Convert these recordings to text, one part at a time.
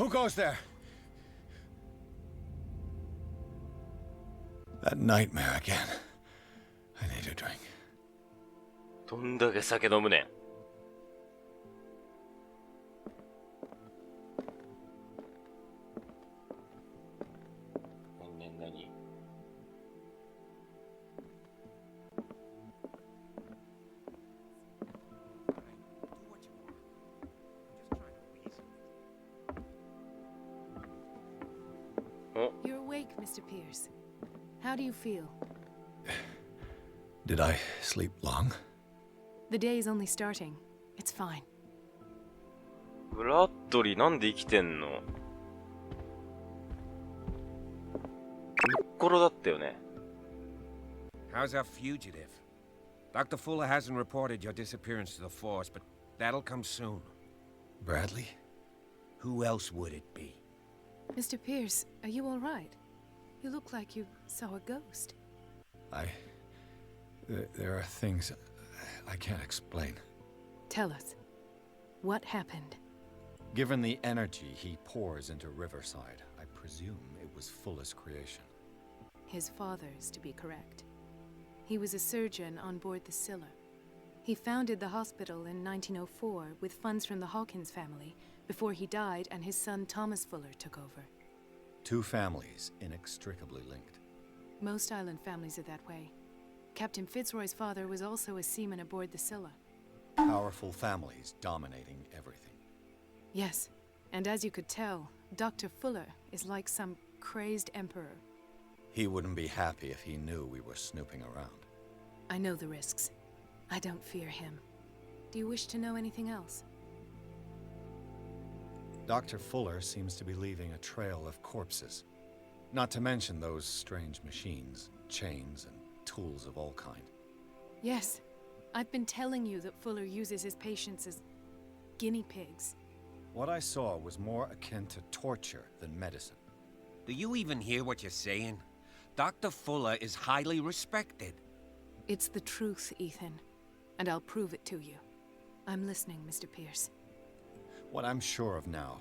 Who goes there? That nightmare again. I need a drink. どんだけ酒飲むねん。何You're awake, Mr. Pierce. How do you feel? Did I sleep long? The day is only starting. It's fine. ブラッドリーなんで生きてんの？寝っ転だったよね。How's our fugitive? Dr. Fuller hasn't reported your disappearance to the force, but that'll come soon. Bradley? Who else would it be? Mr. Pierce, are you all right? You look like you saw a ghost. There are things I can't explain. Tell us. What happened? Given the energy he pours into Riverside, I presume it was Fuller's creation. His father's, to be correct. He was a surgeon on board the Scylla. He founded the hospital in 1904 with funds from the Hawkins family before he died and his son Thomas Fuller took over. Two families inextricably linked. Most island families are that way. Captain Fitzroy's father was also a seaman aboard the Scylla. Powerful families dominating everything. Yes, and as you could tell, Dr. Fuller is like some crazed emperor. He wouldn't be happy if he knew we were snooping around. I know the risks. I don't fear him. Do you wish to know anything else? Dr. Fuller seems to be leaving a trail of corpses. Not to mention those strange machines, chains, and tools of all kind. Yes. I've been telling you that Fuller uses his patients as guinea pigs. What I saw was more akin to torture than medicine. Do you even hear what you're saying? Dr. Fuller is highly respected. It's the truth, Ethan. And I'll prove it to you. I'm listening, Mr. Pierce. What I'm sure of now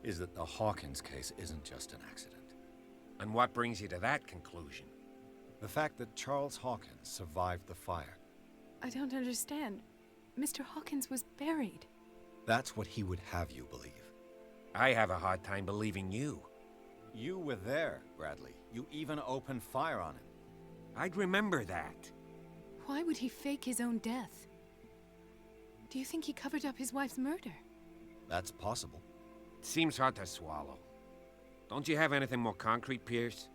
is that the Hawkins case isn't just an accident. And what brings you to that conclusion? The fact that Charles Hawkins survived the fire. I don't understand. Mr. Hawkins was buried. That's what he would have you believe. I have a hard time believing you. You were there, Bradley. You even opened fire on him. I'd remember that. Why would he fake his own death? Do you think he covered up his wife's murder? That's possible. Seems hard to swallow. Don't you have anything more concrete, Pierce?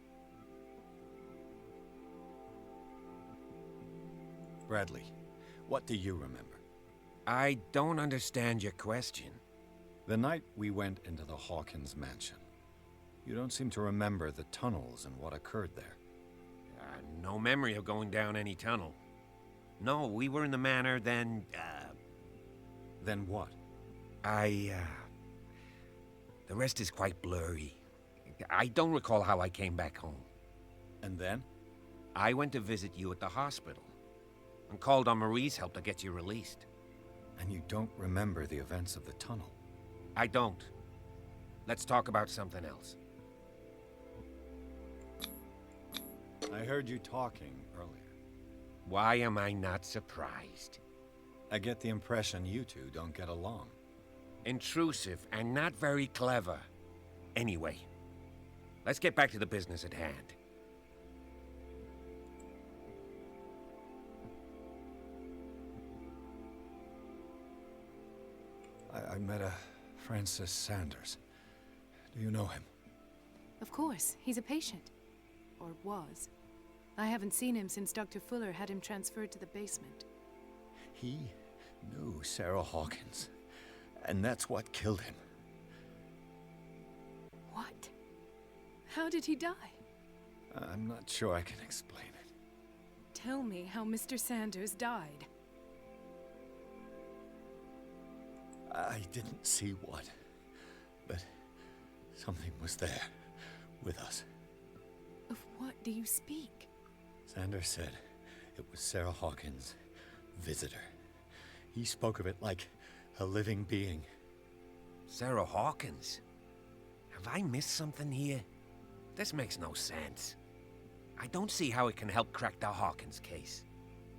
Bradley, what do you remember? I don't understand your question. The night we went into the Hawkins mansion. You don't seem to remember the tunnels and what occurred there. No memory of going down any tunnel. No, we were in the manor, then, Then what? The rest is quite blurry. I don't recall how I came back home. And then? I went to visit you at the hospital, and called on Marie's help to get you released. And you don't remember the events of the tunnel? I don't. Let's talk about something else. I heard you talking earlier. Why am I not surprised? I get the impression you two don't get along. Intrusive and not very clever. Anyway, let's get back to the business at hand. I met a Francis Sanders. Do you know him? Of course, he's a patient. Or was. I haven't seen him since Dr. Fuller had him transferred to the basement. He knew Sarah Hawkins, and that's what killed him. What? How did he die? I'm not sure I can explain it. Tell me how Mr. Sanders died. I didn't see what, but something was there with us. Of what do you speak? Sanders said it was Sarah Hawkins' visitor. He spoke of it like a living being. Sarah Hawkins? Have I missed something here? This makes no sense. I don't see how it can help crack the Hawkins case.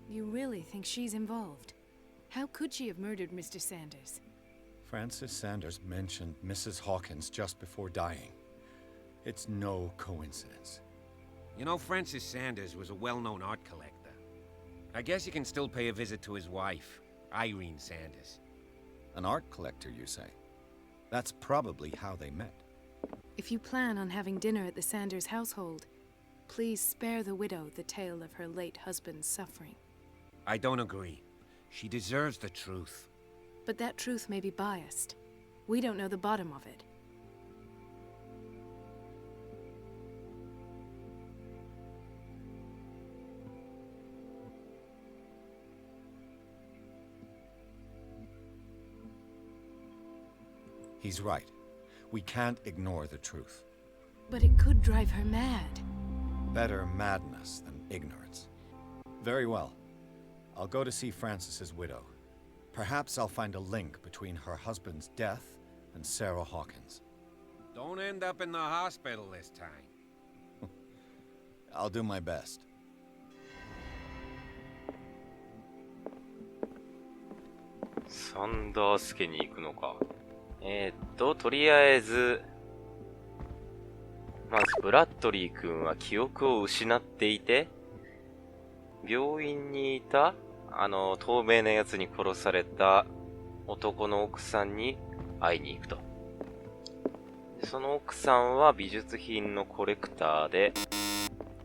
You really think she's involved? How could she have murdered Mr. Sanders? Francis Sanders mentioned Mrs. Hawkins just before dying. It's no coincidence. You know, Francis Sanders was a well-known art collector. I guess you can still pay a visit to his wife, Irene Sanders. An art collector, you say? That's probably how they met. If you plan on having dinner at the Sanders household, please spare the widow the tale of her late husband's suffering. I don't agree. She deserves the truth. But that truth may be biased. We don't know the bottom of it. He's right. We can't ignore the truth. But it could drive her mad. Better madness than ignorance. Very well. I'll go to see Francis's widow. Perhaps I'll find a link between her husband's death and Sarah Hawkins. Don't end up in the hospital this time. I'll do my best. サンダース家に行くのか。とりあえず、まずブラッドリー君は記憶を失っていて、病院にいた、透明なやつに殺された男の奥さんに会いに行くと。その奥さんは美術品のコレクターで、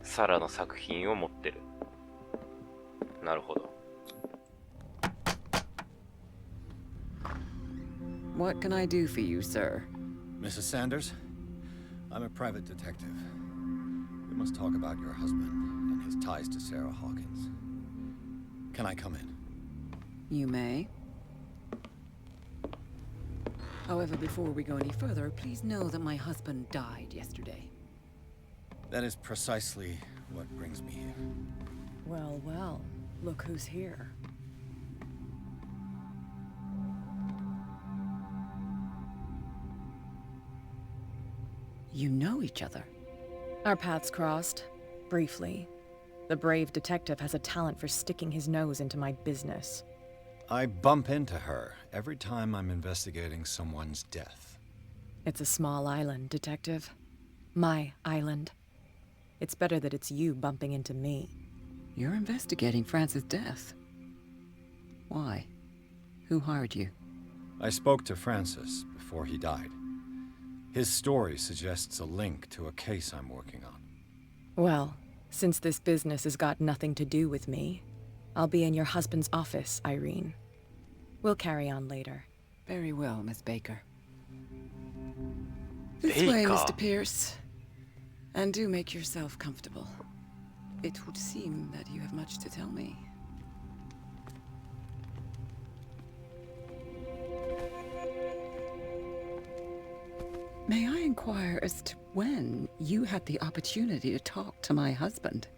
サラの作品を持ってる。なるほど。What can I do for you, sir? Mrs. Sanders, I'm a private detective. We must talk about your husband and his ties to Sarah Hawkins. Can I come in? You may. However, before we go any further, please know that my husband died yesterday. That is precisely what brings me here. Well, well, look who's here. You know each other. Our paths crossed, briefly. The brave detective has a talent for sticking his nose into my business. I bump into her every time I'm investigating someone's death. It's a small island, detective. My island. It's better that it's you bumping into me. You're investigating Francis' death. Why? Who hired you? I spoke to Francis before he died. His story suggests a link to a case I'm working on. Well, since this business has got nothing to do with me, I'll be in your husband's office, Irene. We'll carry on later. Very well, Miss Baker. This way, Mr. Pierce. And do make yourself comfortable. It would seem that you have much to tell me. May I inquire as to when you had the opportunity to talk to my husband?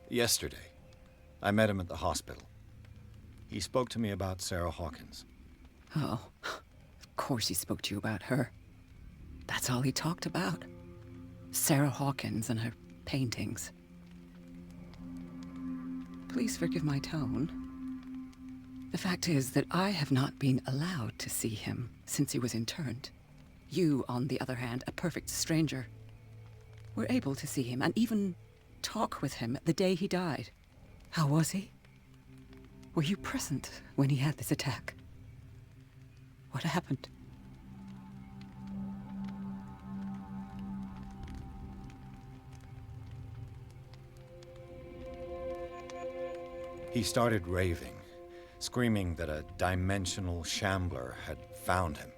Yesterday, I met him at the hospital. He spoke to me about Sarah Hawkins. Oh, of course he spoke to you about her. That's all he talked about. Sarah Hawkins and her paintings. Please forgive my tone. The fact is that I have not been allowed to see him since he was interned. You, on the other hand, a perfect stranger, were able to see him and even talk with him the day he died. How was he? Were you present when he had this attack? What happened? He started raving, screaming that a dimensional shambler had found him.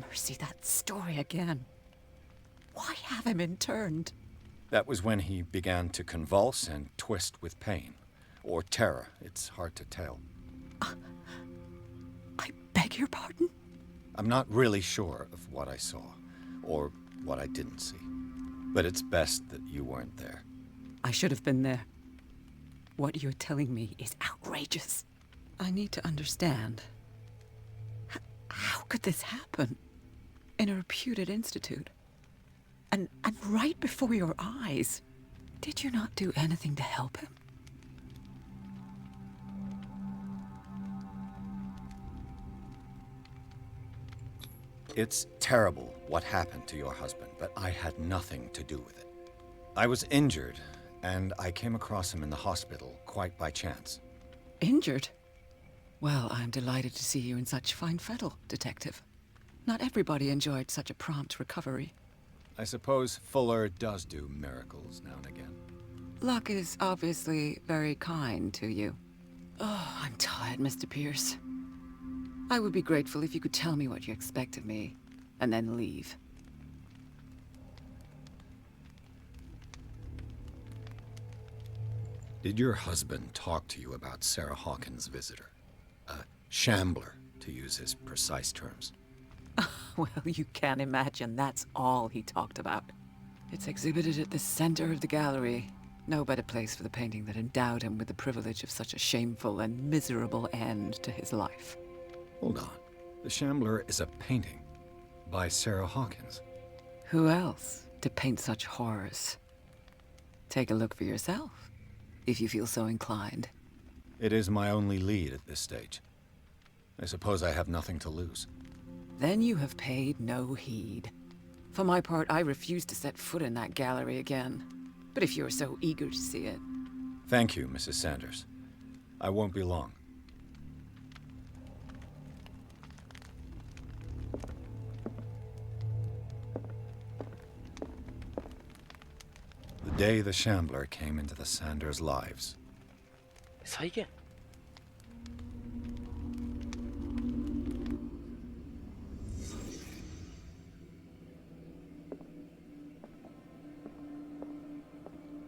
Mercy, that story again. Why have him interned? That was when he began to convulse and twist with pain. Or terror, it's hard to tell. I beg your pardon? I'm not really sure of what I saw, or what I didn't see. But it's best that you weren't there. I should have been there. What you're telling me is outrageous. I need to understand. How could this happen? In a reputed institute? And right before your eyes. Did you not do anything to help him? It's terrible what happened to your husband, but I had nothing to do with it. I was injured, and I came across him in the hospital quite by chance. Injured? Well, I'm delighted to see you in such fine fettle, Detective. Not everybody enjoyed such a prompt recovery. I suppose Fuller does do miracles now and again. Luck is obviously very kind to you. Oh, I'm tired, Mr. Pierce. I would be grateful if you could tell me what you expect of me, and then leave. Did your husband talk to you about Sarah Hawkins' visitor? A shambler, to use his precise terms. Well, you can't imagine that's all he talked about. It's exhibited at the center of the gallery. No better place for the painting that endowed him with the privilege of such a shameful and miserable end to his life. Hold on. The Shambler is a painting by Sarah Hawkins. Who else to paint such horrors? Take a look for yourself, if you feel so inclined. It is my only lead at this stage. I suppose I have nothing to lose. Then you have paid no heed. For my part, I refuse to set foot in that gallery again. But if you're so eager to see it... Thank you, Mrs. Sanders. I won't be long. The day the Shambler came into the Sanders' lives. 再現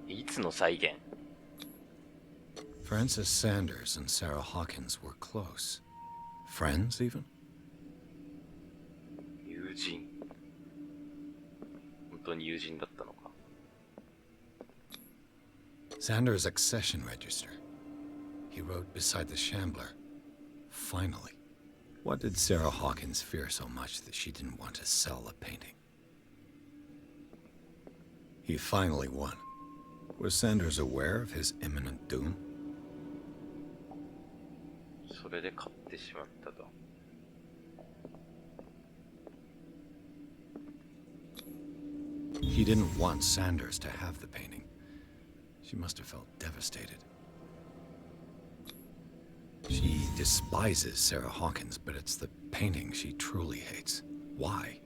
いつの再現 Francis Sanders and Sarah Hawkins were close. Friends, even? 友人本当に友人だったのか Sanders' accession register. He wrote beside the Shambler, "Finally." What did Sarah Hawkins fear so much that she didn't want to sell the painting? He finally won. Was Sanders aware of his imminent doom? それで買ってしまったと He didn't want Sanders to have the painting. She must have felt devastated. She despises Sarah Hawkins, but it's the painting she truly hates. Why?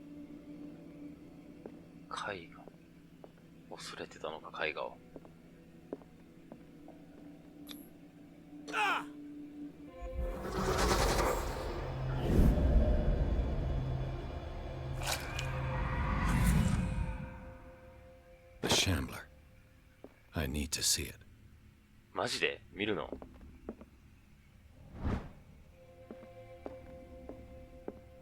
絵画恐れてたのか絵画を The Shambler. I need to see it. マジで見るの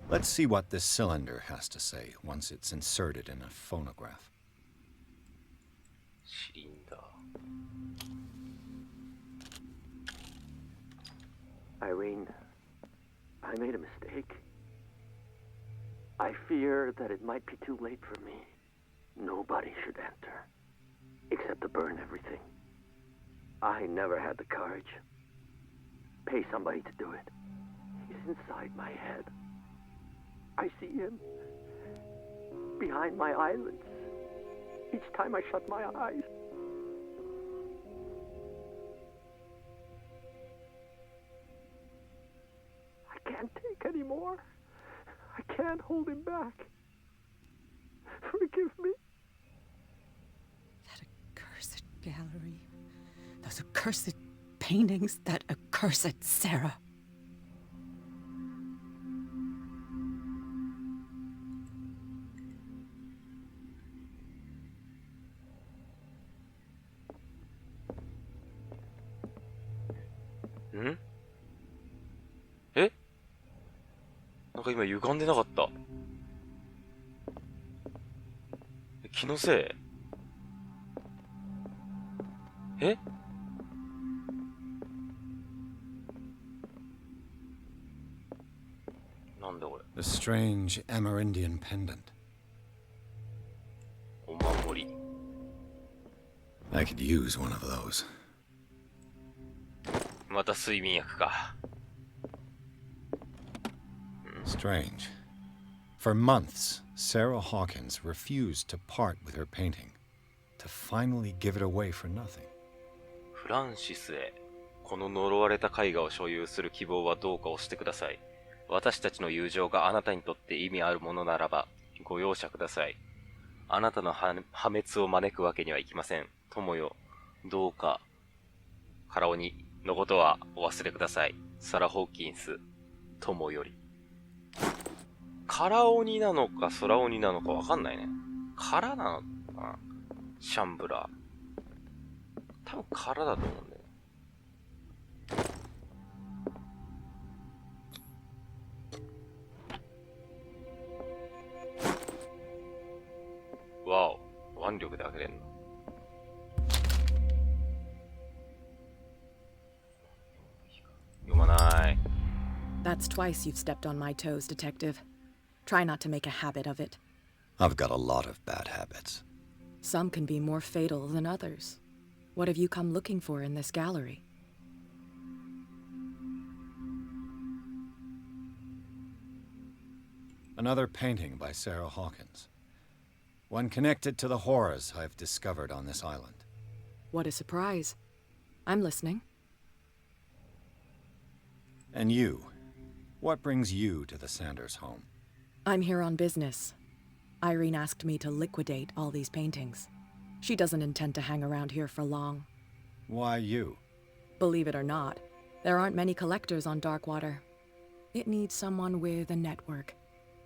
Let's see what this cylinder has to say once it's inserted in a phonograph. シリンダー Irene, I made a mistake. I fear that it might be too late for me. Nobody should enter, except to burn everything. I never had the courage. Pay somebody to do it. He's inside my head. I see him behind my eyelids each time I shut my eyes. I can't take any more. I can't hold him back. Forgive me. That accursed gallery. Those accursed paintings. That accursed Sarah.んえなんか今歪んでなかった気のせいえなんだこれ The strange Amerindian pendant. お I could use one of those. また睡眠薬か。Strange. For months, Sarah Hawkins refused to part with her painting, to finally give it away for nothing. フランシスへ、この呪われた絵画を所有する希望はどうか押してください。私たちの友情があなたにとって意味あるものならば、ご容赦ください。あなたの破滅を招くわけにはいきません。友よ、どうか、カラオニのことはお忘れください。サラ・ホーキンス、友より。カラオニなのか空鬼なのかわかんないね。カラなのかな、シャンブラー。多分カラだと思うんだよ。わお、腕力で開けれんの。読まない。That's twice you've stepped on my toes, Detective. Try not to make a habit of it. I've got a lot of bad habits. Some can be more fatal than others. What have you come looking for in this gallery? Another painting by Sarah Hawkins. One connected to the horrors I've discovered on this island. What a surprise. I'm listening. And you? What brings you to the Sanders home? I'm here on business. Irene asked me to liquidate all these paintings. She doesn't intend to hang around here for long. Why you? Believe it or not, there aren't many collectors on Darkwater. It needs someone with a network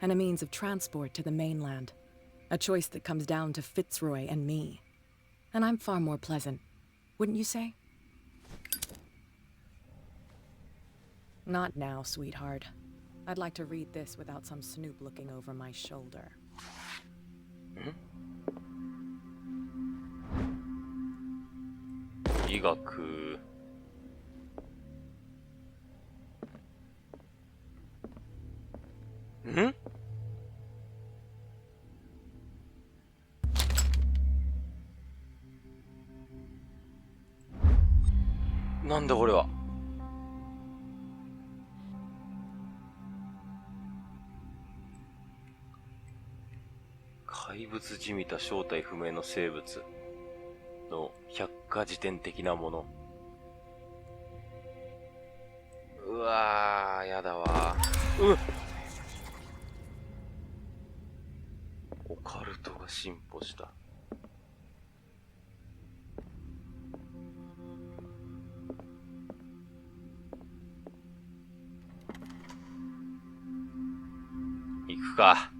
and a means of transport to the mainland. A choice that comes down to Fitzroy and me. And I'm far more pleasant, wouldn't you say? Not now, sweetheart. I'd like to read this without some snoop looking over my shoulder. 医学。ん？なんだこれは。怪物じみた正体不明の生物の百科事典的なもの。うわー、やだわー。オカルトが進歩した。行くか。